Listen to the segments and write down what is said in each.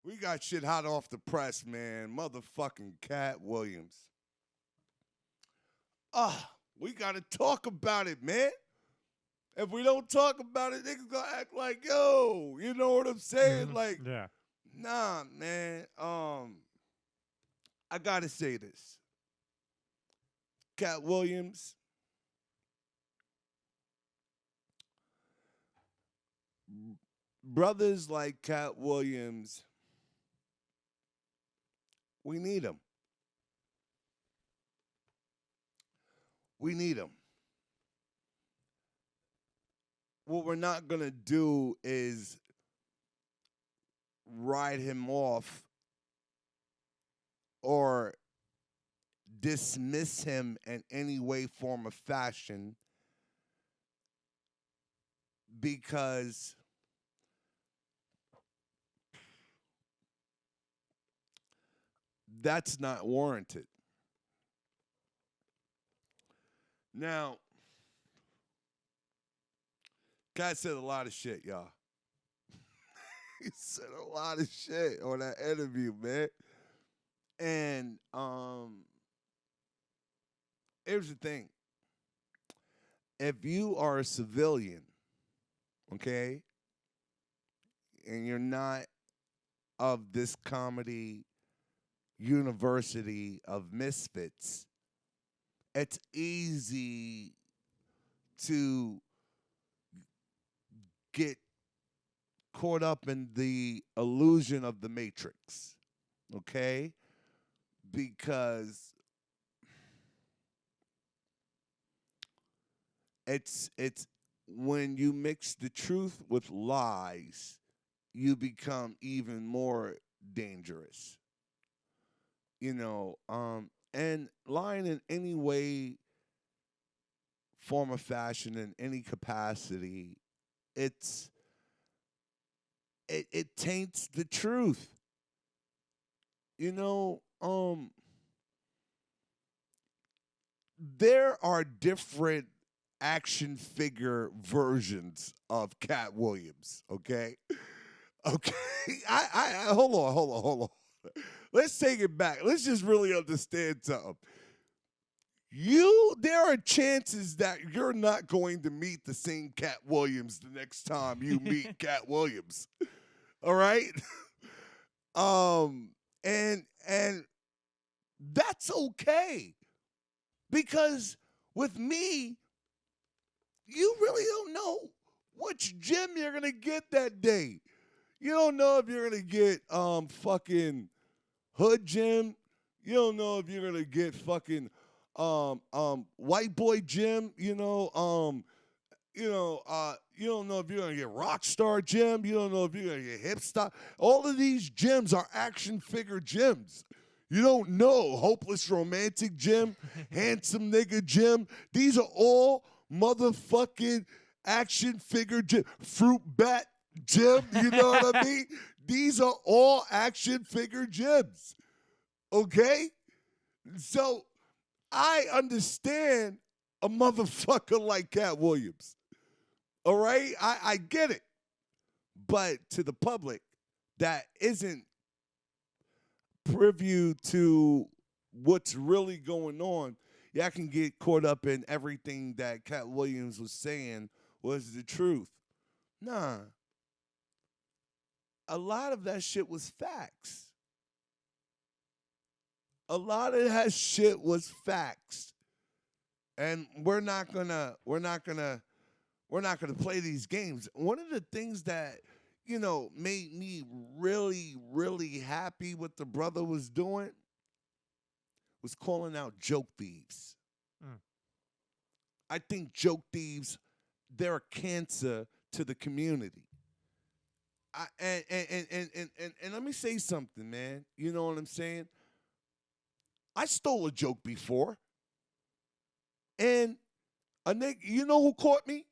We got shit hot off the press, man. Motherfucking Katt Williams. We gotta talk about it, man. If we don't talk about it, niggas gonna act like, yo, you know what I'm saying? Like, Yeah. nah, man. I gotta say this. Katt Williams, brothers like Katt Williams, we need them. We need them. What we're not gonna do is write him off or dismiss him in any way, form, or fashion because that's not warranted. Now, Katt said a lot of shit, y'all. He said a lot of shit on that interview, man. And here's the thing. If you are a civilian, okay, and you're not of this comedy university of misfits, it's easy to get caught up in the illusion of the matrix, okay? Because it's when you mix the truth with lies, you become even more dangerous. And lying in any way, form or fashion, in any capacity, it taints the truth. There are different action figure versions of Katt Williams, okay? Okay. I hold on. Let's take it back. Let's just really understand something. There are chances that you're not going to meet the same Katt Williams the next time you meet Katt Williams. All right? And that's okay. Because with me, you really don't know which gym you're gonna get that day. You don't know if you're gonna get fucking hood gym. You don't know if you're gonna get fucking white boy gym. You don't know if you're gonna get rock star gym. You don't know if you're gonna get hip stop. All of these gyms are action figure gyms. You don't know hopeless romantic gym, handsome nigga gym. These are all motherfucking action figure gym. Fruit bat gym, you know what I mean? These are all action figure gyms. Okay? So I understand a motherfucker like Katt Williams. All right? I get it. But to the public that isn't privy to what's really going on, y'all can get caught up in everything that Katt Williams was saying was the truth. Nah. A lot of that shit was facts. A lot of that shit was facts. And we're not gonna play these games. One of the things that made me really, really happy what the brother was doing was calling out joke thieves. Mm. I think joke thieves, they're a cancer to the community. And let me say something, man. You know what I'm saying? I stole a joke before, and a nigga, you know who caught me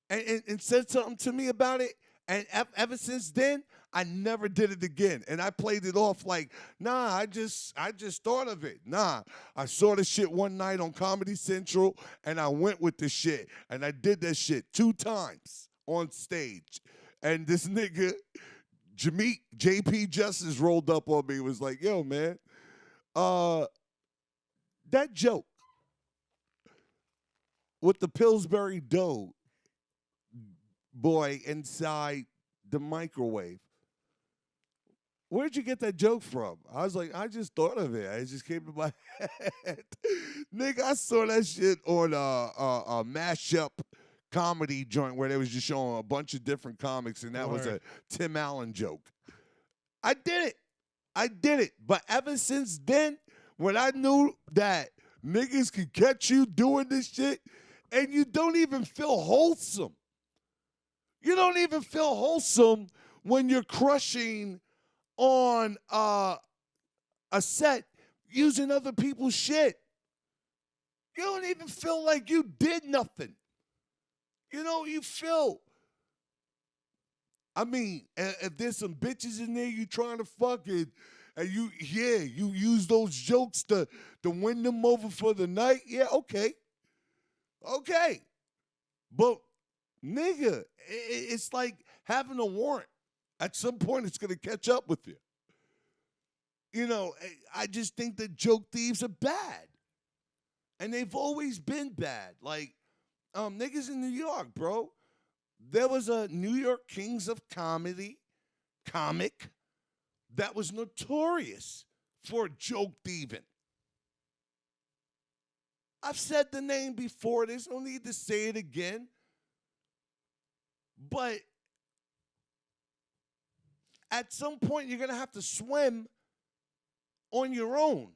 and said something to me about it? And ever since then, I never did it again. And I played it off like, nah, I just thought of it. Nah, I saw the shit one night on Comedy Central, and I went with the shit. And I did that shit 2 times on stage. And this nigga JP Justice rolled up on me and was like, yo, man, that joke with the Pillsbury Dough boy inside the microwave. Where'd you get that joke from? I was like, I just thought of it. It just came to my head. Nigga, I saw that shit on a mashup comedy joint where they was just showing a bunch of different comics, and that was a Tim Allen joke. I did it. But ever since then, when I knew that niggas could catch you doing this shit, and you don't even feel wholesome. You don't even feel wholesome when you're crushing on a set using other people's shit. You don't even feel like you did nothing. You know, you feel. I mean, if there's some bitches in there you trying to fuck it, and you use those jokes to win them over for the night, yeah, okay. Okay. But, nigga, it's like having a warrant. At some point, it's going to catch up with you. You know, I just think that joke thieves are bad. And they've always been bad. Like, niggas in New York, bro. There was a New York Kings of Comedy comic that was notorious for joke thieving. I've said the name before. There's no need to say it again. But at some point, you're going to have to swim on your own.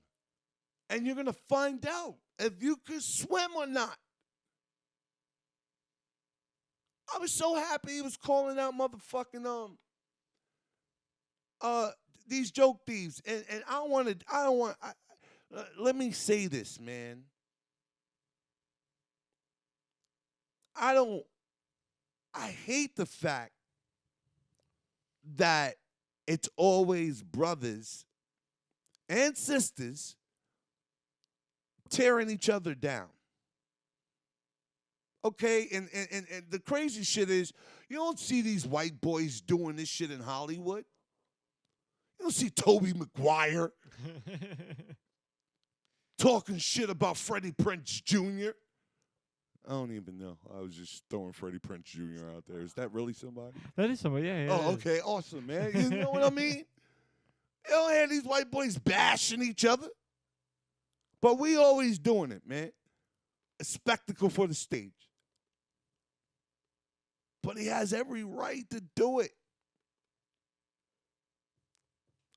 And you're going to find out if you could swim or not. I was so happy he was calling out motherfucking these joke thieves. And let me say this, man. I hate the fact that it's always brothers and sisters tearing each other down. Okay, and the crazy shit is, you don't see these white boys doing this shit in Hollywood. You don't see Tobey Maguire talking shit about Freddie Prinze Jr. I don't even know. I was just throwing Freddie Prinze Jr. out there. Is that really somebody? That is somebody, yeah. Oh, okay, awesome, man. You know what I mean? You don't hear these white boys bashing each other. But we always doing it, man. A spectacle for the stage. But he has every right to do it.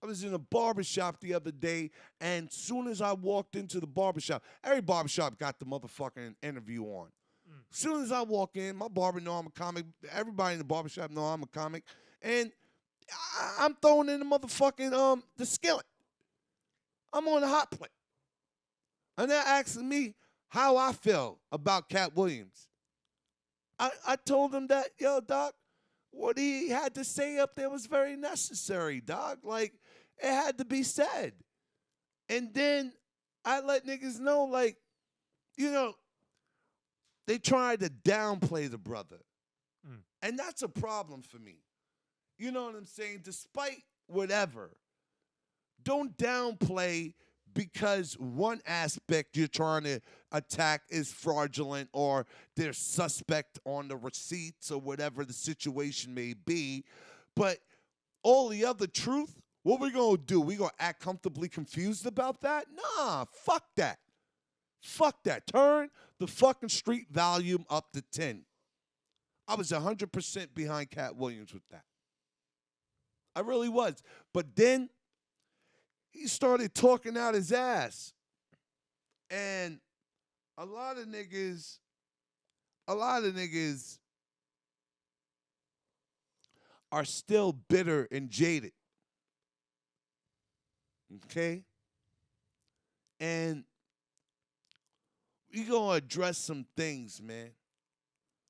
I was in a barbershop the other day, and soon as I walked into the barbershop, every barbershop got the motherfucking interview on. As soon as I walk in, my barber know I'm a comic. Everybody in the barbershop know I'm a comic. And I'm throwing in the motherfucking the skillet. I'm on the hot plate. And they're asking me how I feel about Katt Williams. I told him that, yo, Doc, what he had to say up there was very necessary, Doc. Like, it had to be said. And then I let niggas know, like, you know, they tried to downplay the brother. And that's a problem for me. You know what I'm saying? Despite whatever, don't downplay because one aspect you're trying to attack is fraudulent or they're suspect on the receipts or whatever the situation may be. But all the other truth, what we going to do? We going to act comfortably confused about that? Nah, fuck that. Fuck that. Turn the fucking street volume up to 10. I was 100% behind Katt Williams with that. I really was. But then he started talking out his ass. And a lot of niggas are still bitter and jaded. Okay? And we gonna address some things, man.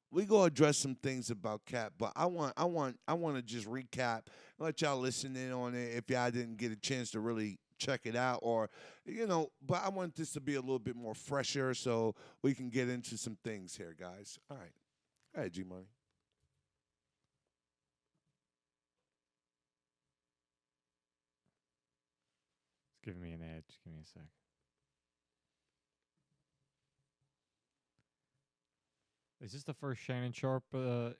We gonna address some things about Katt, but I want to just recap, let y'all listen in on it if y'all didn't get a chance to really check it out, or but I want this to be a little bit more fresher so we can get into some things here, guys. All right, go ahead, G Money. giving me an ad. Just give me a sec. Is this the first Shannon Sharp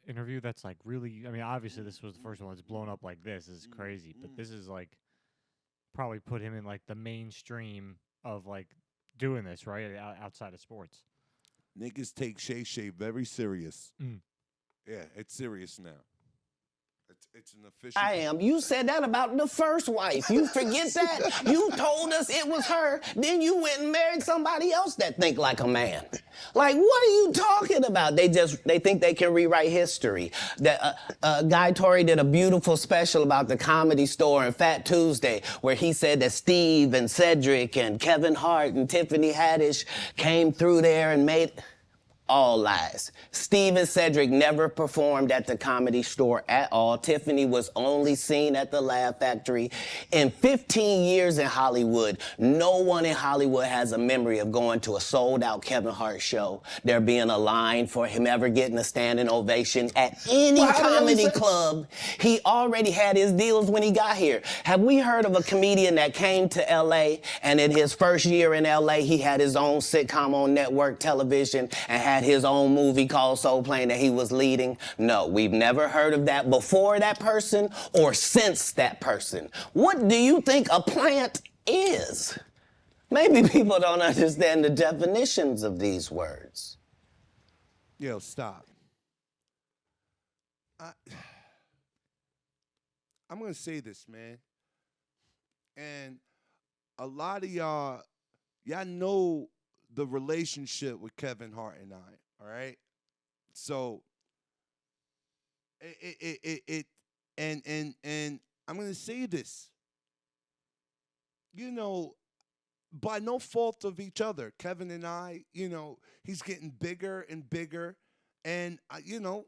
interview that's like really? I mean, obviously this was the first one that's blown up like this. This is crazy, but this is like probably put him in like the mainstream of like doing this right outside of sports. Niggas take Shay Shay very serious. Mm. Yeah, it's serious now. It's an official. I am. You said that about the first wife. You forget that? You told us it was her. Then you went and married somebody else that think like a man. Like, what are you talking about? They think they can rewrite history. That Guy Torrey did a beautiful special about the Comedy Store and Fat Tuesday, where he said that Steve and Cedric and Kevin Hart and Tiffany Haddish came through there and made... All lies. Steve and Cedric never performed at the Comedy Store at all. Tiffany was only seen at the Laugh Factory. In 15 years in Hollywood, no one in Hollywood has a memory of going to a sold-out Kevin Hart show, there being a line for him ever getting a standing ovation at any comedy club. He already had his deals when he got here. Have we heard of a comedian that came to L.A. and in his first year in L.A. he had his own sitcom on network television and had his own movie called Soul Plane that he was leading? No, we've never heard of that before that person or since that person. What do you think a plant is? Maybe people don't understand the definitions of these words. Yo, stop. I'm going to say this, man. And a lot of y'all know the relationship with Kevin Hart and I, all right? So and I'm going to say this. You know, by no fault of each other, Kevin and I, you know, he's getting bigger and bigger, and you know,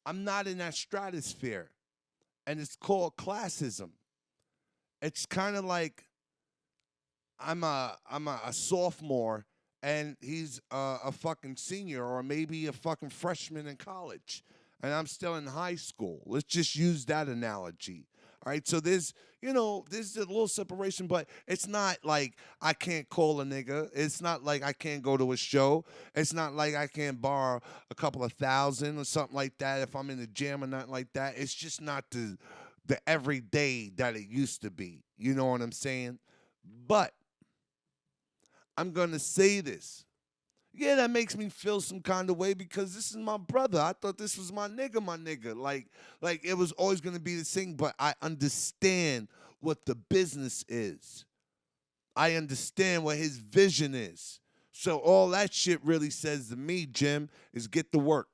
I'm not in that stratosphere, and it's called classism. It's kind of like I'm a sophomore and he's a fucking senior or maybe a fucking freshman in college and I'm still in high school. Let's just use that analogy. All right, so there's a little separation, but it's not like I can't call a nigga. It's not like I can't go to a show. It's not like I can't borrow a couple of $1,000 or something like that if I'm in the gym or nothing like that. It's just not the everyday that it used to be. You know what I'm saying? But I'm going to say this. Yeah, that makes me feel some kind of way because this is my brother. I thought this was my nigga. Like it was always going to be the same, but I understand what the business is. I understand what his vision is. So all that shit really says to me, Jim, is get to work.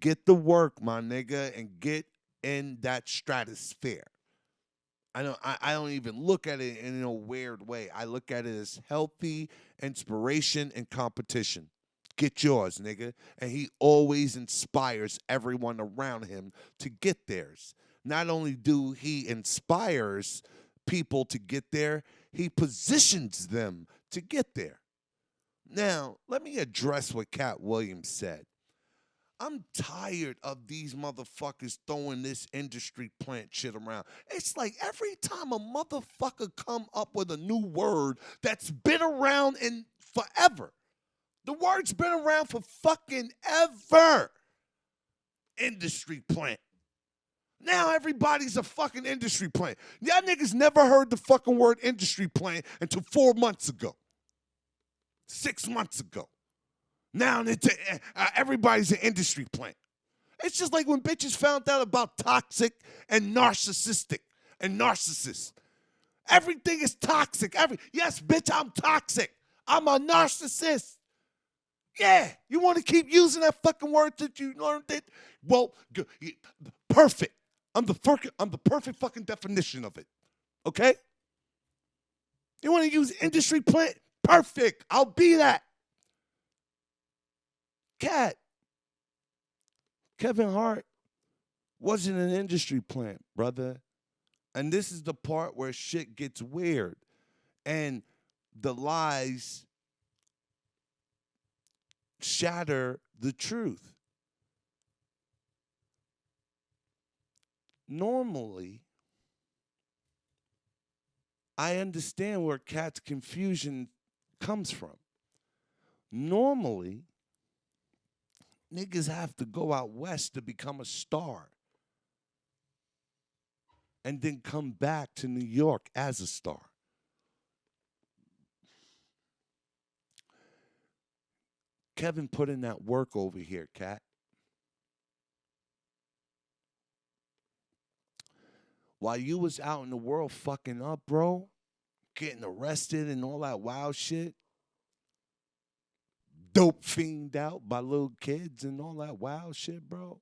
Get to work, my nigga, and get in that stratosphere. I don't even look at it in a weird way. I look at it as healthy inspiration and competition. Get yours, nigga. And he always inspires everyone around him to get theirs. Not only do he inspires people to get there, he positions them to get there. Now, let me address what Katt Williams said. I'm tired of these motherfuckers throwing this industry plant shit around. It's like every time a motherfucker come up with a new word that's been around in forever. The word's been around for fucking ever. Industry plant. Now everybody's a fucking industry plant. Y'all niggas never heard the fucking word industry plant until 4 months ago. 6 months ago. Now everybody's an industry plant. It's just like when bitches found out about toxic and narcissistic and narcissist. Everything is toxic. Yes, bitch, I'm toxic. I'm a narcissist. Yeah, you want to keep using that fucking word that you learned it? Well, perfect. I'm the perfect fucking definition of it. Okay? You want to use industry plant? Perfect. I'll be that. Katt. Kevin Hart wasn't an industry plant, brother. And this is the part where shit gets weird. And the lies shatter the truth. Normally, I understand where Katt's confusion comes from. Normally, niggas have to go out west to become a star and then come back to New York as a star. Kevin put in that work over here, Katt. While you was out in the world fucking up, bro, getting arrested and all that wild shit, dope fiend out by little kids and all that wild shit, bro.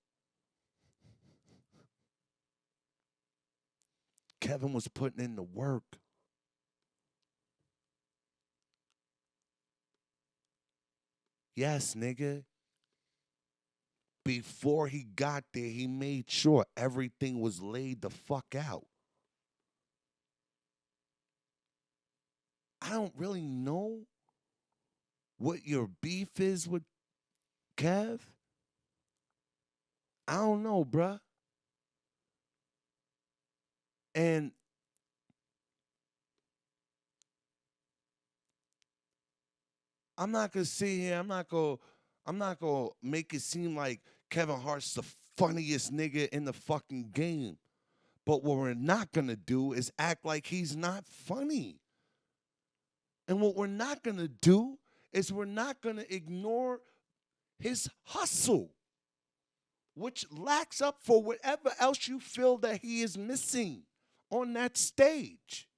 Kevin was putting in the work. Yes, nigga. Before he got there, he made sure everything was laid the fuck out. I don't really know what your beef is with Kev. I don't know, bruh. And I'm not gonna sit here. I'm not gonna make it seem like Kevin Hart's the funniest nigga in the fucking game. But what we're not gonna do is act like he's not funny. And what we're not gonna do is we're not gonna ignore his hustle, which lacks up for whatever else you feel that he is missing on that stage.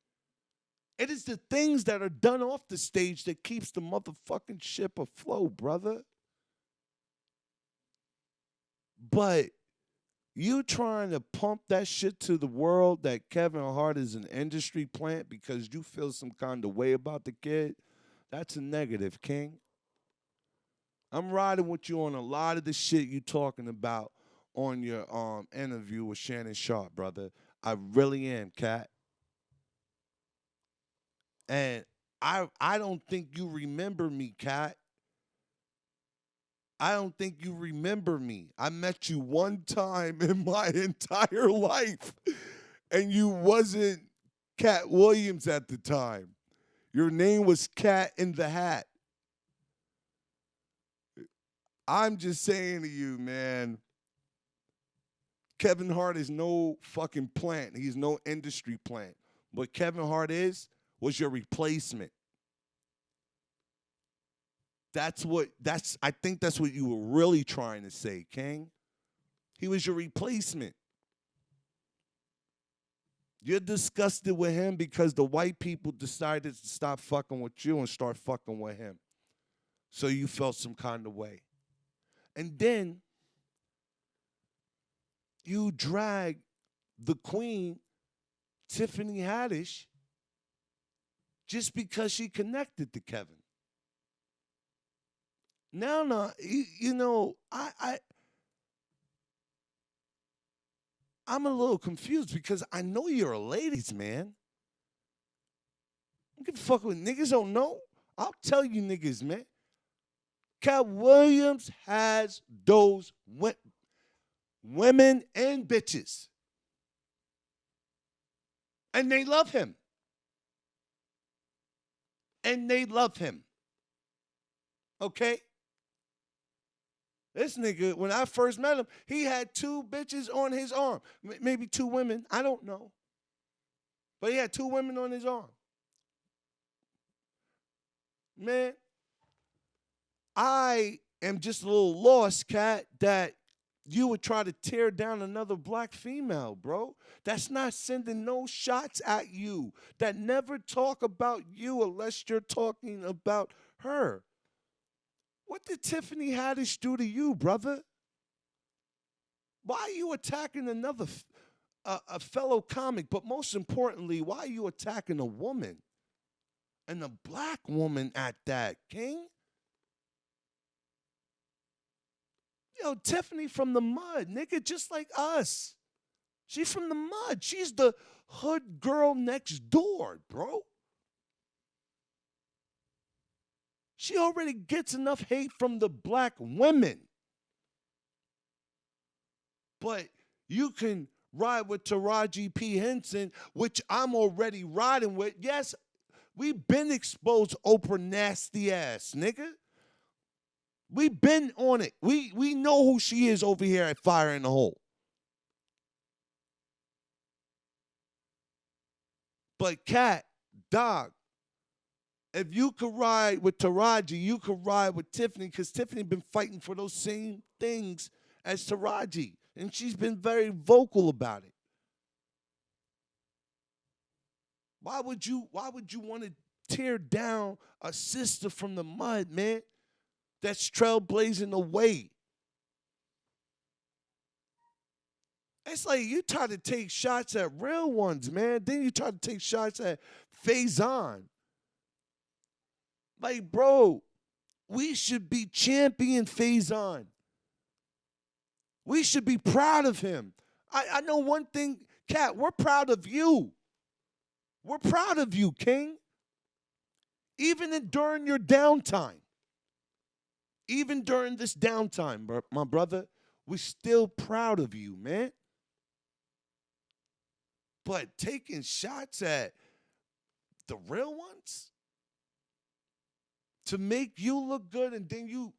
It is the things that are done off the stage that keeps the motherfucking ship afloat, brother. But you trying to pump that shit to the world that Kevin Hart is an industry plant because you feel some kind of way about the kid, that's a negative, King. I'm riding with you on a lot of the shit you talking about on your interview with Shannon Sharp, brother. I really am, Katt. And I don't think you remember me, Katt. I don't think you remember me. I met you one time in my entire life, and you wasn't Katt Williams at the time. Your name was Cat in the Hat. I'm just saying to you, man, Kevin Hart is no fucking plant. He's no industry plant. What Kevin Hart was your replacement. I think that's what you were really trying to say, King. He was your replacement. You're disgusted with him because the white people decided to stop fucking with you and start fucking with him. So you felt some kind of way. And then you drag the queen, Tiffany Haddish, just because she connected to Kevin. Now, you know, I'm a little confused because I know you're a ladies' man. I don't give a fuck with niggas don't know. I'll tell you niggas, man. Katt Williams has those women and bitches. And they love him. And they love him. Okay? This nigga, when I first met him, he had 2 bitches on his arm. Maybe 2 women. I don't know. But he had 2 women on his arm. Man, I am just a little lost, Katt, that you would try to tear down another black female, bro. That's not sending no shots at you. That never talk about you unless you're talking about her. What did Tiffany Haddish do to you, brother? Why are you attacking another a fellow comic? But most importantly, why are you attacking a woman? And a black woman at that, King? Yo, Tiffany from the mud, nigga, just like us. She's from the mud. She's the hood girl next door, bro. She already gets enough hate from the black women. But you can ride with Taraji P. Henson, which I'm already riding with. Yes, we've been exposed to Oprah nasty ass, nigga. We've been on it. We know who she is over here at Fire in the Hole. But Katt, dog, if you could ride with Taraji, you could ride with Tiffany, because Tiffany been fighting for those same things as Taraji, and she's been very vocal about it. Why would you want to tear down a sister from the mud, man? That's trailblazing the way. It's like you try to take shots at real ones, man. Then you try to take shots at Faison. Like, bro, we should be champion Faison. We should be proud of him. I know one thing, Katt, we're proud of you. We're proud of you, King. Even during your downtime. Even during this downtime, my brother, we're still proud of you, man. But taking shots at the real ones to make you look good, and then you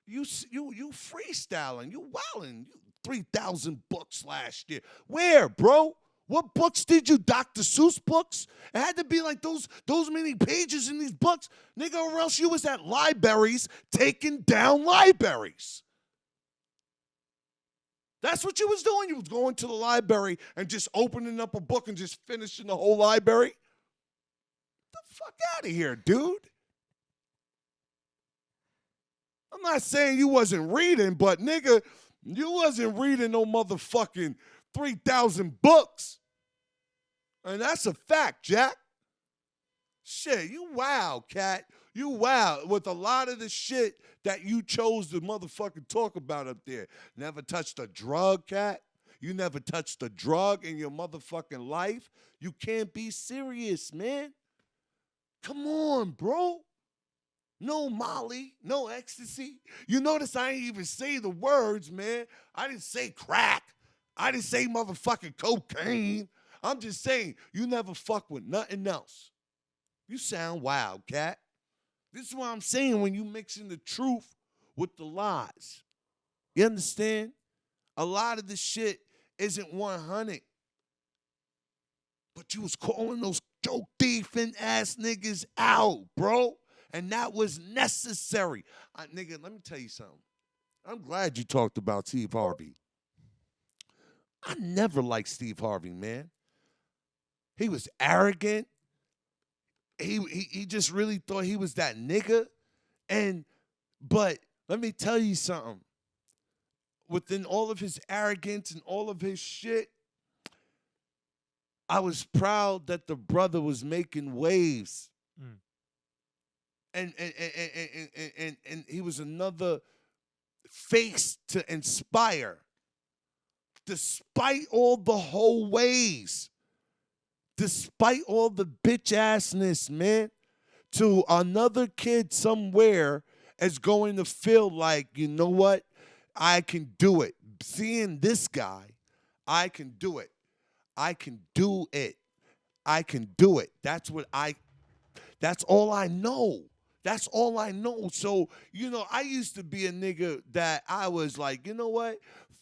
freestyling, you wilding, you 3,000 books last year. Where, bro? What books did you? Dr. Seuss books? It had to be like those many pages in these books, nigga, or else you was at libraries taking down libraries. That's what you was doing. You was going to the library and just opening up a book and just finishing the whole library. Get the fuck out of here, dude. I'm not saying you wasn't reading, but nigga, you wasn't reading no motherfucking 3,000 books. And that's a fact, Jack. Shit, you wild, Katt. You wild with a lot of the shit that you chose to motherfucking talk about up there. Never touched a drug, Katt. You never touched a drug in your motherfucking life. You can't be serious, man. Come on, bro. No Molly, no ecstasy. You notice I ain't even say the words, man. I didn't say crack. I didn't say motherfucking cocaine. I'm just saying you never fuck with nothing else. You sound wild, Katt. This is what I'm saying when you mixing the truth with the lies. You understand? A lot of the shit isn't 100. But you was calling those joke thiefing ass niggas out, bro. And that was necessary. Nigga, let me tell you something. I'm glad you talked about Steve Harvey. I never liked Steve Harvey, man. He was arrogant. He just really thought he was that nigga. But let me tell you something. Within all of his arrogance and all of his shit, I was proud that the brother was making waves. Mm. And he was another face to inspire. Despite all the whole ways. Despite all the bitch assness, man, to another kid somewhere is going to feel like, you know what? I can do it. Seeing this guy, I can do it. I can do it. I can do it. That's all I know. That's all I know. So, I used to be a nigga that I was like, you know what?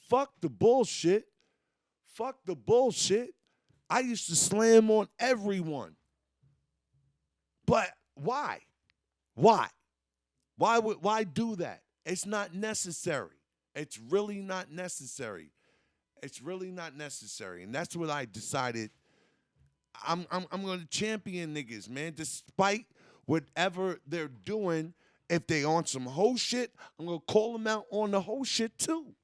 Fuck the bullshit. Fuck the bullshit. I used to slam on everyone. But why? Why do that? It's not necessary. It's really not necessary. It's really not necessary. And that's what I decided. I'm going to champion niggas, man. Despite whatever they're doing, if they on some whole shit, I'm going to call them out on the whole shit too.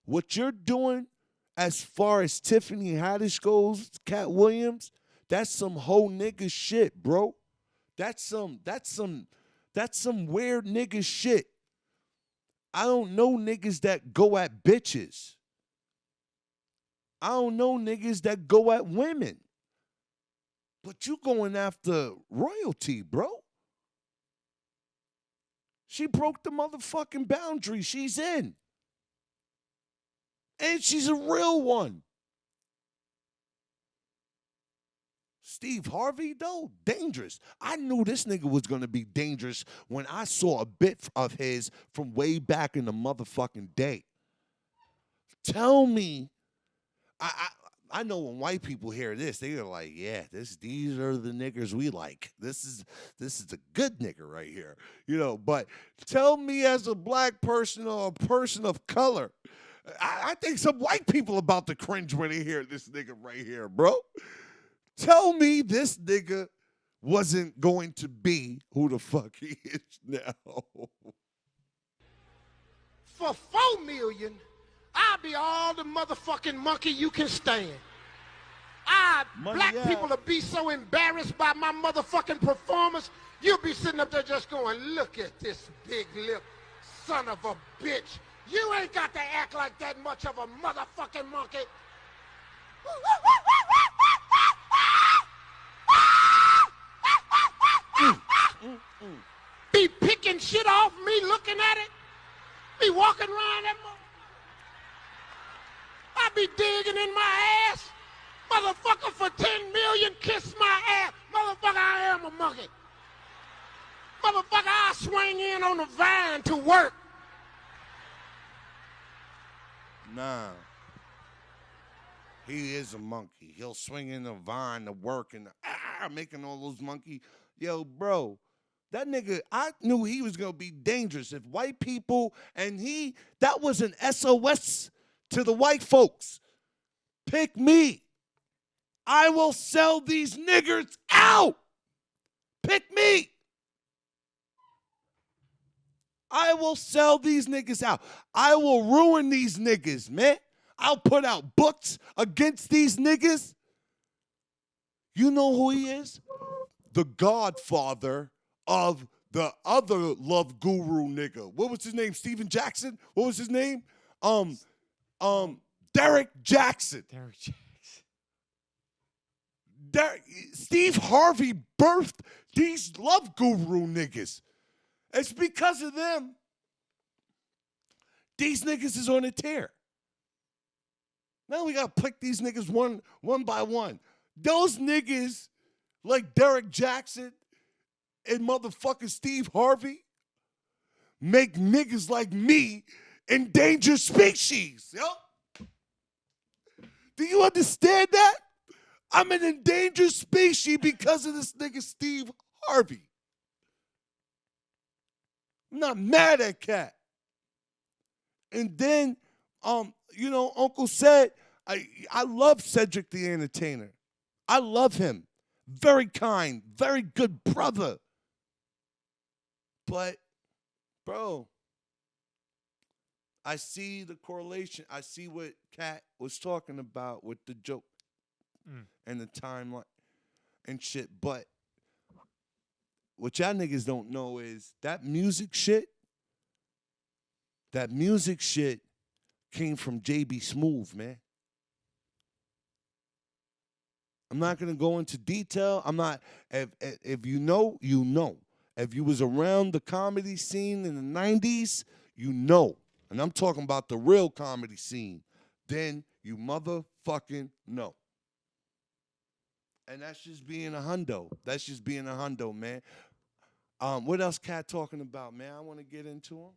What you're doing as far as Tiffany Haddish goes, Katt Williams, that's some whole nigga shit, bro. That's some weird nigga shit. I don't know niggas that go at bitches. I don't know niggas that go at women. But you going after royalty, bro. She broke the motherfucking boundary she's in. And she's a real one. Steve Harvey, though, dangerous. I knew this nigga was going to be dangerous when I saw a bit of his from way back in the motherfucking day. Tell me, I know when white people hear this, they're like, yeah, these are the niggers we like. This is a good nigger right here. But tell me as a black person or a person of color, I think some white people about to cringe when they hear this nigga right here, bro. Tell me this nigga wasn't going to be who the fuck he is now. For $4 million, I'll be all the motherfucking monkey you can stand. Black people will be so embarrassed by my motherfucking performance, you'll be sitting up there just going, look at this big lip son of a bitch. You ain't got to act like that much of a motherfucking monkey. Be picking shit off me looking at it. Be walking around that I be digging in my ass. Motherfucker, for 10 million, kiss my ass. Motherfucker, I am a monkey. Motherfucker, I swing in on the vine to work. Nah. He is a monkey. He'll swing in the vine to work and making all those monkey. Yo, bro, that nigga, I knew he was going to be dangerous. If white people, that was an SOS to the white folks. Pick me. I will sell these niggers out. Pick me. I will sell these niggas out. I will ruin these niggas, man. I'll put out books against these niggas. You know who he is? The godfather of the other love guru nigga. What was his name? Steven Jackson? What was his name? Derek Jackson. Derek Jackson. Steve Harvey birthed these love guru niggas. It's because of them. These niggas is on a tear. Now we got to pick these niggas one by one. Those niggas like Derek Jackson and motherfucking Steve Harvey make niggas like me endangered species, yo. Do you understand that? I'm an endangered species because of this nigga Steve Harvey. I'm not mad at Katt. And then, Uncle said, I love Cedric the Entertainer. I love him. Very kind, very good brother. But, bro, I see the correlation. I see what Katt was talking about with the joke and the timeline and shit. But what y'all niggas don't know is that music shit came from JB Smooth, man. I'm not going to go into detail. I'm not, if you know, you know. If you was around the comedy scene in the 90s, you know. And I'm talking about the real comedy scene. Then you motherfucking know. And that's just being a hundo. That's just being a hundo, man. What else Katt talking about, man? I want to get into him.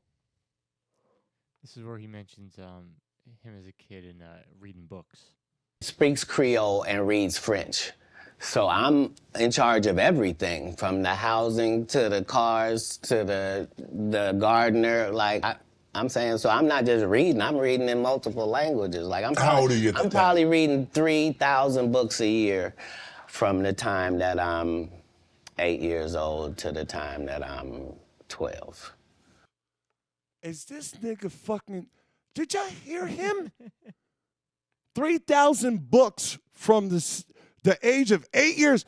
This is where he mentions him as a kid and reading books. Speaks Creole and reads French. So I'm in charge of everything, from the housing to the cars to the gardener. Like I'm saying, so I'm not just reading, I'm reading in multiple languages. Like How old are you at I'm probably reading 3,000 books a year from the time that I'm 8 years old to the time that I'm 12. Is this nigga fucking, did y'all hear him? 3,000 books from the age of 8 years.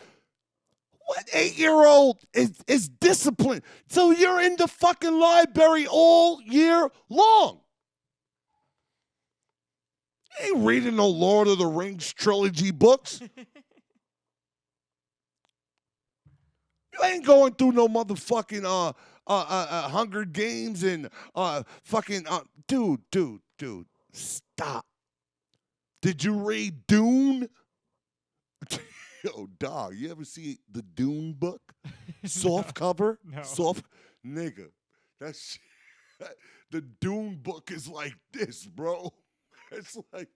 What 8-year-old is disciplined? So you're in the fucking library all year long. You ain't reading no Lord of the Rings trilogy books. You ain't going through no motherfucking Hunger Games and fucking dude, stop. Did you read Dune? Yo, dog, you ever see the Dune book? Soft cover? No. Soft nigga. That's the Dune book is like this, bro. It's like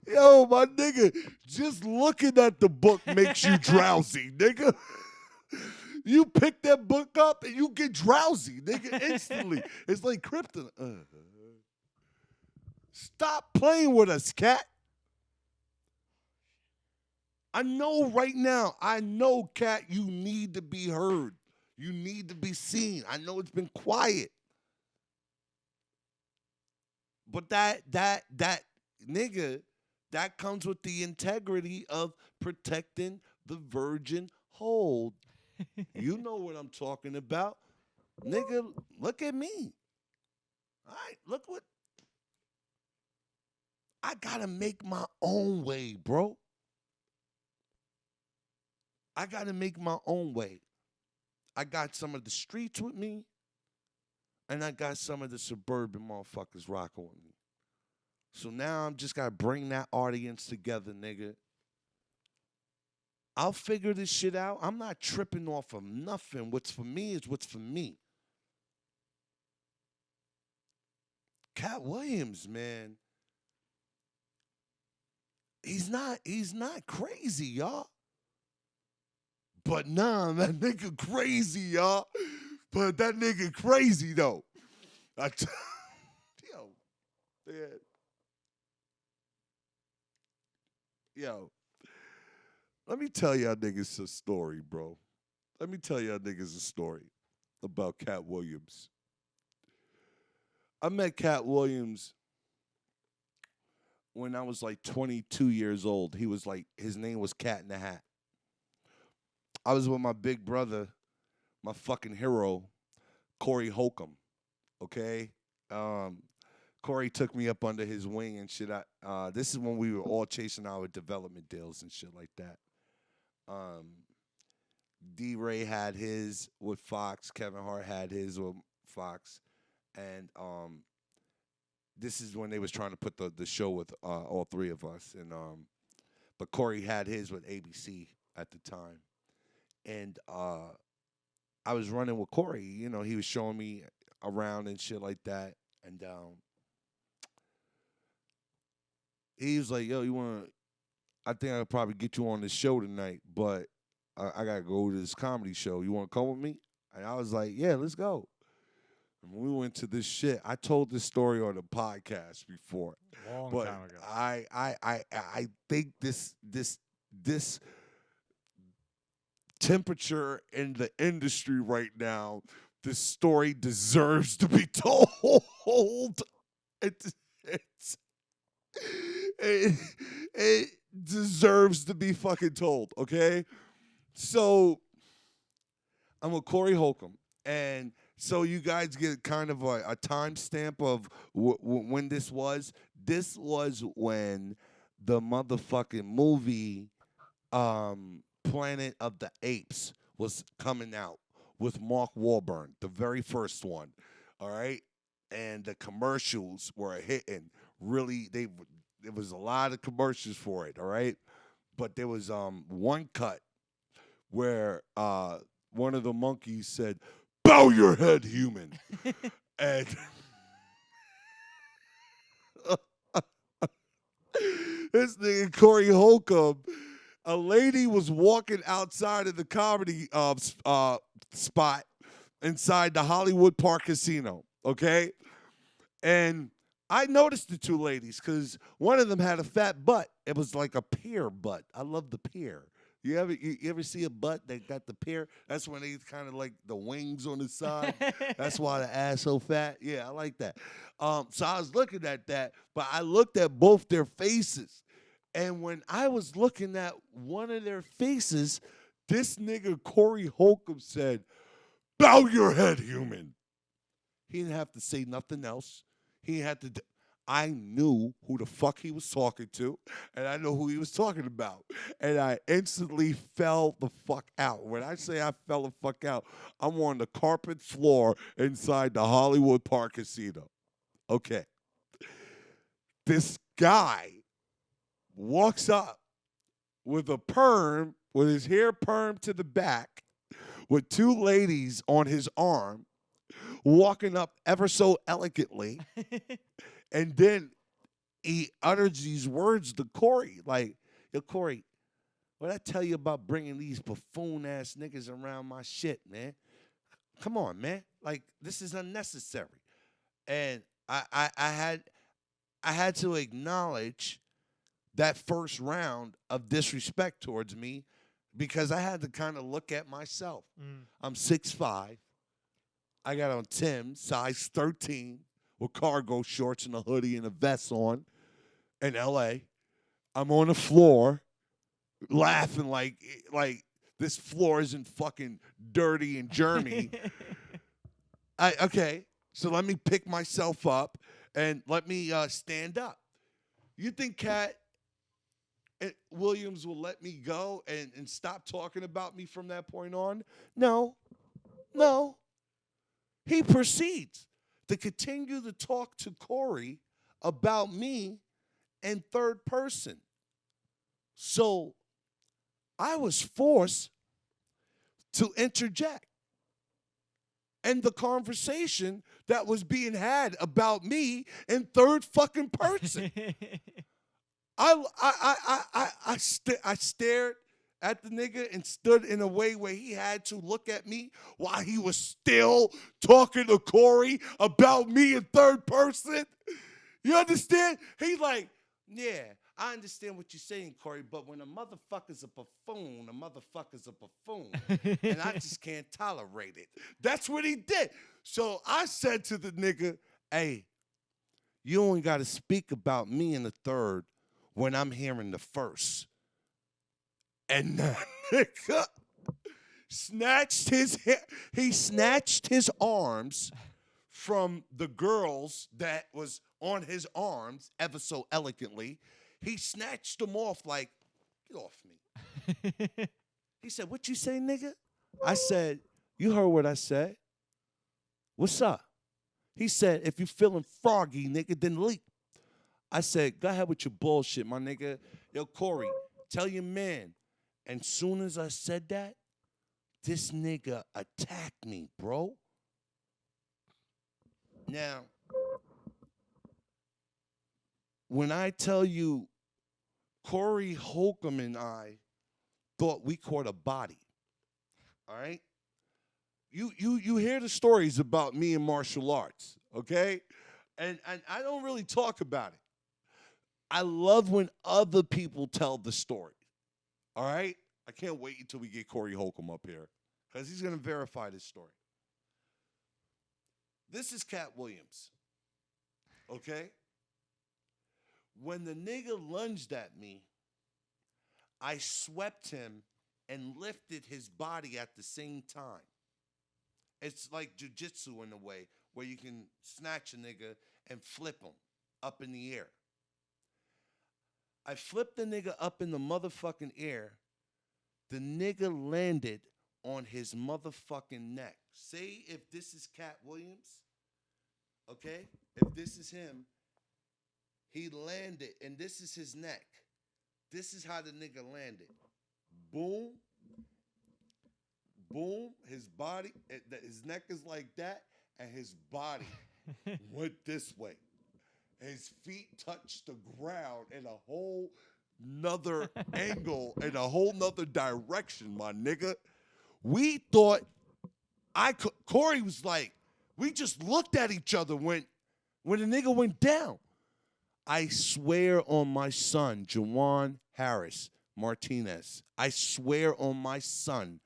yo, my nigga, just looking at the book makes you drowsy, nigga. You pick that book up and you get drowsy, nigga, instantly. It's like kryptonite. Stop playing with us, Katt. I know right now, Katt, you need to be heard. You need to be seen. I know it's been quiet. But that nigga, that comes with the integrity of protecting the virgin hold. You know what I'm talking about. Nigga, look at me. All right, look what. I gotta make my own way, bro. I gotta make my own way. I got some of the streets with me, and I got some of the suburban motherfuckers rocking with me. So now I'm just gotta bring that audience together, nigga. I'll figure this shit out. I'm not tripping off of nothing. What's for me is what's for me. Katt Williams, man. He's not crazy, y'all. But nah, that nigga crazy, y'all. But that nigga crazy, though. Yo, man. Yo, let me tell y'all niggas a story, bro. Let me tell y'all niggas a story about Katt Williams. I met Katt Williams when I was like 22 years old. He was like, his name was Cat in the Hat. I was with my big brother, my fucking hero, Corey Holcomb. Okay? Corey took me up under his wing and shit. This is when we were all chasing our development deals and shit like that. D-Ray had his with Fox. Kevin Hart had his with Fox. And this is when they was trying to put the show with all three of us. And but Corey had his with ABC at the time. And I was running with Corey. You know, he was showing me around and shit like that. And he was like, yo, you want to, I think I could probably get you on this show tonight, but I got to go to this comedy show. You want to come with me? And I was like, yeah, let's go. And when we went to this shit, I told this story on the podcast before. Long but time ago. I think this temperature in the industry right now, this story deserves to be told. It deserves to be fucking told, okay? So I'm with Corey Holcomb, and so you guys get kind of a timestamp of when this was. This was when the motherfucking movie Planet of the Apes was coming out with Mark Wahlberg, the very first one, all right? And the commercials were hitting. Really, there was a lot of commercials for it, all right? But there was one cut where one of the monkeys said, "Bow your head, human." And this nigga Corey Holcomb, a lady was walking outside of the comedy spot inside the Hollywood Park Casino, okay? And I noticed the two ladies because one of them had a fat butt. It was like a pear butt. I love the pear. You ever see a butt that got the pear? That's when they kind of like the wings on the side. That's why the ass so fat. Yeah, I like that. So I was looking at that, but I looked at both their faces. And when I was looking at one of their faces, this nigga Corey Holcomb said, "Bow your head, human." He didn't have to say nothing else. He had to. I knew who the fuck he was talking to, and I know who he was talking about. And I instantly fell the fuck out. When I say I fell the fuck out, I'm on the carpet floor inside the Hollywood Park Casino. Okay. This guy walks up with a perm, with his hair perm to the back, with two ladies on his arm, walking up ever so elegantly, and then he utters these words to Corey, like, yo, Corey, what I tell you about bringing these buffoon-ass niggas around my shit, man? Come on, man. Like, this is unnecessary. And I had to acknowledge that first round of disrespect towards me because I had to kind of look at myself. I'm 6'5". I got on Tim's, size 13, with cargo shorts and a hoodie and a vest on in L.A. I'm on the floor laughing like this floor isn't fucking dirty and germy. Okay, so let me pick myself up and let me stand up. You think Katt Williams will let me go and stop talking about me from that point on? No. He proceeds to continue to talk to Corey about me in third person. So I was forced to interject. And the conversation that was being had about me in third fucking person. I stared at the nigga and stood in a way where he had to look at me while he was still talking to Corey about me in third person. You understand? He's like, yeah, I understand what you're saying, Corey, but when a motherfucker's a buffoon, a motherfucker's a buffoon. And I just can't tolerate it. That's what he did. So I said to the nigga, hey, you only got to speak about me in the third when I'm hearing the first. And that nigga snatched his arms from the girls that was on his arms ever so elegantly. He snatched them off like, get off me. He said, what you say, nigga? I said, you heard what I said. What's up? He said, if you feeling froggy, nigga, then leap. I said, go ahead with your bullshit, my nigga. Yo, Corey, tell your man. And soon as I said that, this nigga attacked me, bro. Now, when I tell you Corey Holcomb and I thought we caught a body, all right? You hear the stories about me in martial arts, okay? And I don't really talk about it. I love when other people tell the story, all right? I can't wait until we get Corey Holcomb up here because he's going to verify this story. This is Katt Williams, okay? When the nigga lunged at me, I swept him and lifted his body at the same time. It's like jiu-jitsu in a way where you can snatch a nigga and flip him up in the air. I flipped the nigga up in the motherfucking air. The nigga landed on his motherfucking neck. Say if this is Katt Williams, okay? If this is him, he landed, and this is his neck. This is how the nigga landed. Boom. Boom. His body, his neck is like that, and his body went this way. His feet touched the ground in a whole nother angle, in a whole nother direction, my nigga. We thought Corey was like, we just looked at each other when the nigga went down. I swear on my son, Jawan Harris Martinez. I swear on my son,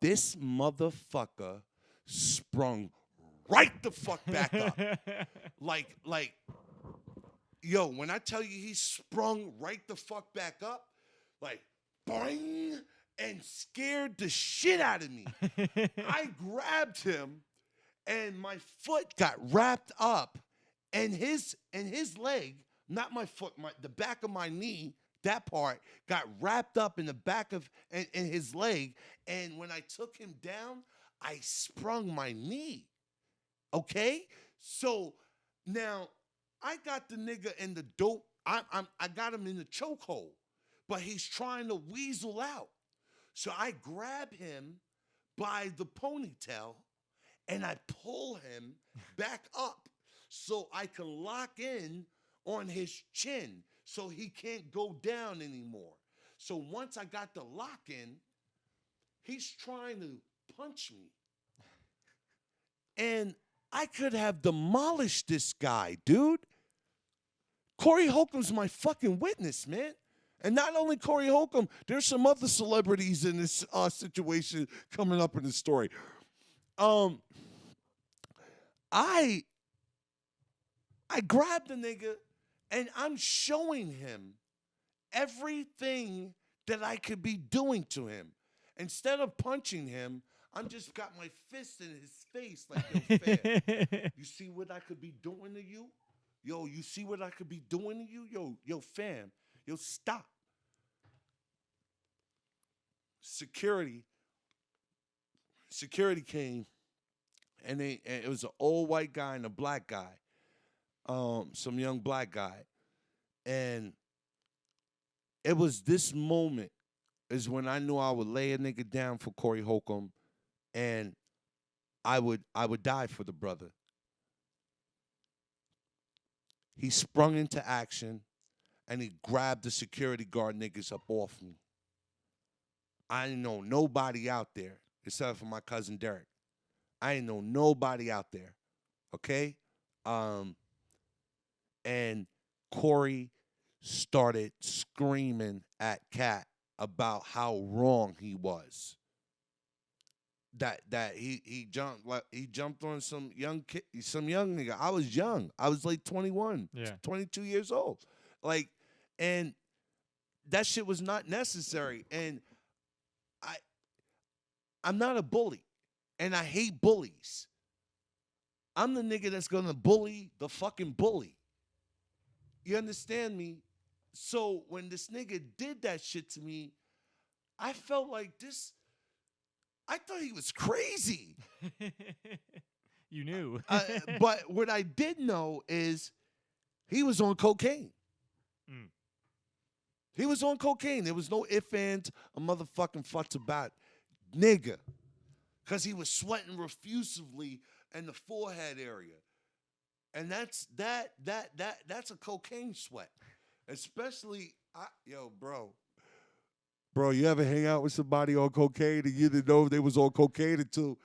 this motherfucker sprung right the fuck back up. like, yo, when I tell you he sprung right the fuck back up, like, boing, and scared the shit out of me. I grabbed him, and my foot got wrapped up, and his leg, not my foot, the back of my knee, that part got wrapped up in the back of in his leg, and when I took him down, I sprung my knee. Okay? So now I got the nigga in the dope. I got him in the chokehold, but he's trying to weasel out. So I grab him by the ponytail and I pull him back up so I can lock in on his chin so he can't go down anymore. So once I got the lock in, he's trying to punch me. And I could have demolished this guy, dude. Corey Holcomb's my fucking witness, man. And not only Corey Holcomb, there's some other celebrities in this situation coming up in the story. I grabbed the nigga and I'm showing him everything that I could be doing to him. Instead of punching him, I'm just got my fist in his face like, yo, fam, you see what I could be doing to you? Yo, you see what I could be doing to you? Yo, fam, yo, stop. Security came, and it was an old white guy and a black guy, some young black guy. And it was this moment is when I knew I would lay a nigga down for Corey Holcomb, and I would die for the brother. He sprung into action, and he grabbed the security guard niggas up off me. I didn't know nobody out there except for my cousin Derek. I didn't know nobody out there, okay? And Corey started screaming at Katt about how wrong he was. That he jumped on some young kid, some young nigga. I was young. I was like 21, 22 years old. Like, and that shit was not necessary. And I'm not a bully, and I hate bullies. I'm the nigga that's gonna bully the fucking bully. You understand me? So when this nigga did that shit to me, I felt like this. I thought he was crazy. You knew. But what I did know is he was on cocaine. Mm. He was on cocaine. There was no ifs, ands, or motherfucking futs about nigga. Because he was sweating profusely in the forehead area. And that's a cocaine sweat. Especially, yo, bro. Bro, you ever hang out with somebody on cocaine and you didn't know they was on cocaine until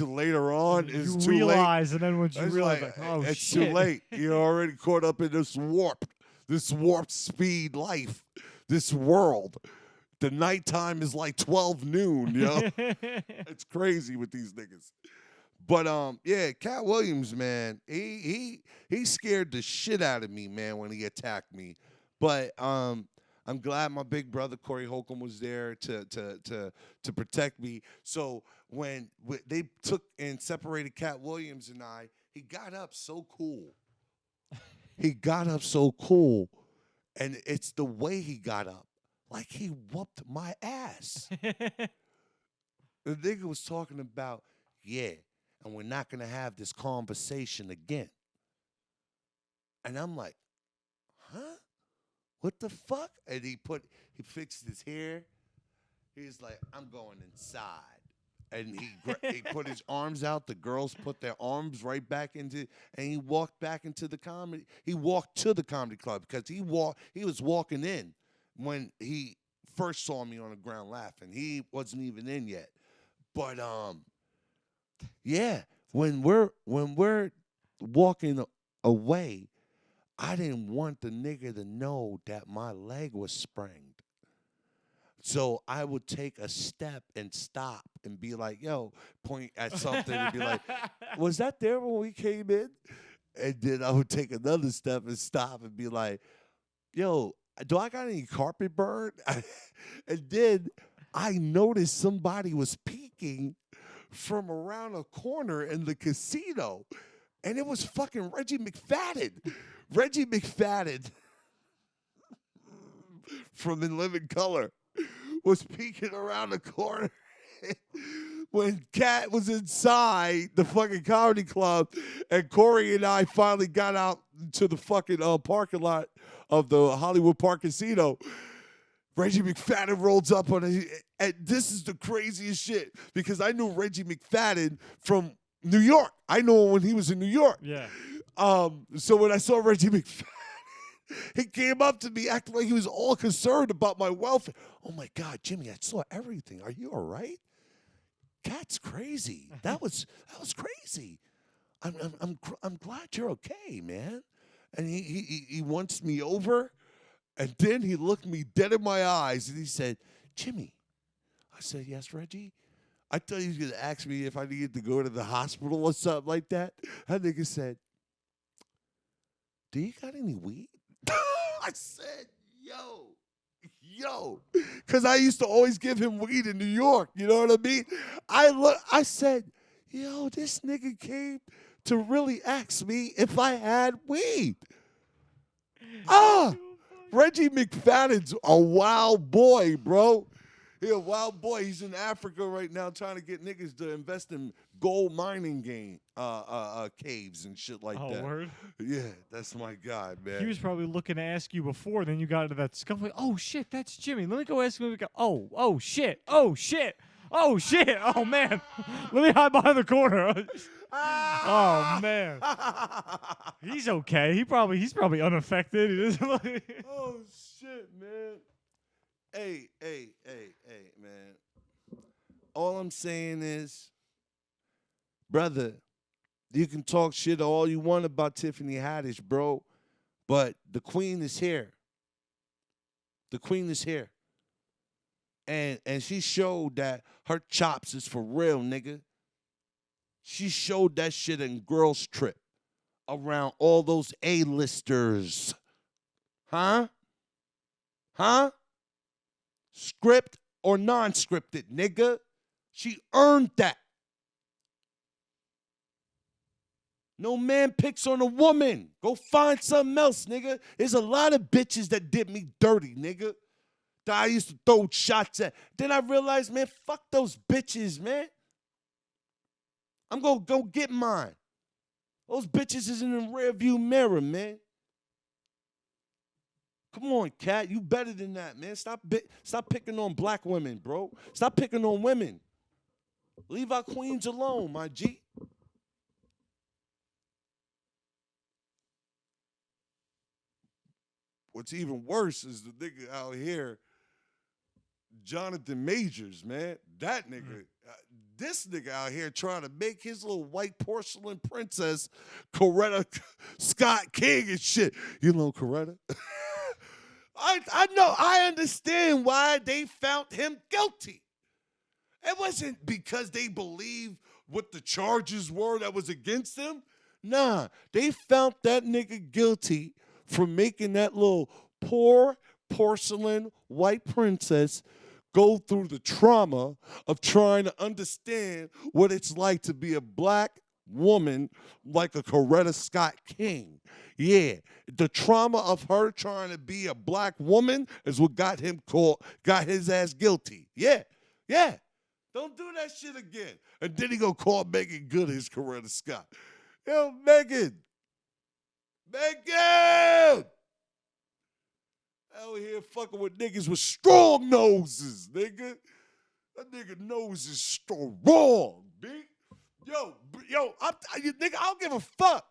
later on? It's too realize, late. And then once you realize, like, oh, it's shit. too late. You're already caught up in this warp speed life, this world. The nighttime is like 12 noon, yo. It's crazy with these niggas. But yeah, Katt Williams, man, he scared the shit out of me, man, when he attacked me. But I'm glad my big brother Corey Holcomb was there to protect me. So when they took and separated Katt Williams and I, he got up so cool. He got up so cool, and it's the way he got up, like he whooped my ass. The nigga was talking about, yeah, and we're not gonna have this conversation again. And I'm like, huh? What the fuck? And he fixed his hair. He's like, I'm going inside. And he put his arms out. The girls put their arms right back into, and he walked back into the comedy. He walked to the comedy club because he was walking in when he first saw me on the ground laughing. He wasn't even in yet. But yeah, when we're walking away, I didn't want the nigga to know that my leg was sprained. So I would take a step and stop and be like, yo, point at something and be like, was that there when we came in? And then I would take another step and stop and be like, yo, do I got any carpet burn? And then I noticed somebody was peeking from around a corner in the casino. And it was fucking Reggie McFadden. Reggie McFadden from In Living Color was peeking around the corner. when Katt was inside the fucking comedy club and Corey and I finally got out to the fucking parking lot of the Hollywood Park Casino, Reggie McFadden rolls up on it. And this is the craziest shit because I knew Reggie McFadden from New York. I know him when he was in New York. Yeah. So when I saw Reggie McFadden, he came up to me acting like he was all concerned about my welfare. Oh my God, Jimmy, I saw everything. Are you all right? Katt's crazy. That was crazy. I'm glad you're okay, man. And he wants me over, and then he looked me dead in my eyes and he said, Jimmy. I said, yes, Reggie. I thought he was gonna ask me if I needed to go to the hospital or something like that. That nigga said, do you got any weed? I said, yo, because I used to always give him weed in New York. You know what I mean? I said, yo, this nigga came to really ask me if I had weed. Reggie McFadden's a wild boy, bro. He a wild boy. He's in Africa right now trying to get niggas to invest in gold mining caves and shit like that. Oh, word? Yeah, that's my guy, man. He was probably looking to ask you before, then you got into that scuffle. Like, oh, shit, that's Jimmy. Let me go ask him. Oh, shit. Oh, shit. Oh, shit. Oh, man. Let me hide behind the corner. Oh, man. He's okay. He's probably unaffected. He doesn't like... Oh, shit, man. Hey, man. All I'm saying is, brother, you can talk shit all you want about Tiffany Haddish, bro, but the queen is here. The queen is here. And she showed that her chops is for real, nigga. She showed that shit in Girls Trip around all those A-listers. Huh? Script or non-scripted, nigga. She earned that. No man picks on a woman. Go find something else, nigga. There's a lot of bitches that did me dirty, nigga. That I used to throw shots at. Then I realized, man, fuck those bitches, man. I'm gonna go get mine. Those bitches is in the rearview mirror, man. Come on, Katt. You better than that, man. Stop picking on black women, bro. Stop picking on women. Leave our queens alone, my G. What's even worse is the nigga out here, Jonathan Majors, man. That nigga, this nigga out here trying to make his little white porcelain princess, Coretta Scott King and shit. You know Coretta? I know, I understand why they found him guilty. It wasn't because they believed what the charges were that was against him. Nah, they found that nigga guilty for making that little poor porcelain white princess go through the trauma of trying to understand what it's like to be a black woman like a Coretta Scott King. Yeah, the trauma of her trying to be a black woman is what got his ass guilty. Yeah. Don't do that shit again. And then he gonna call Megan Good as Coretta Scott. Yo, Megan! Out here fucking with niggas with strong noses, nigga. That nigga nose is strong, B. Yo, nigga, I don't give a fuck.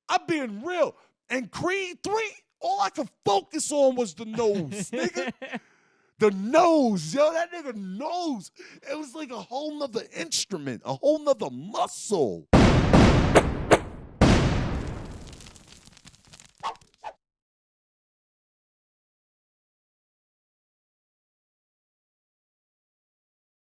I'm being real. And Creed 3, all I could focus on was the nose, nigga. The nose, yo, that nigga nose. It was like a whole nother instrument, a whole nother muscle.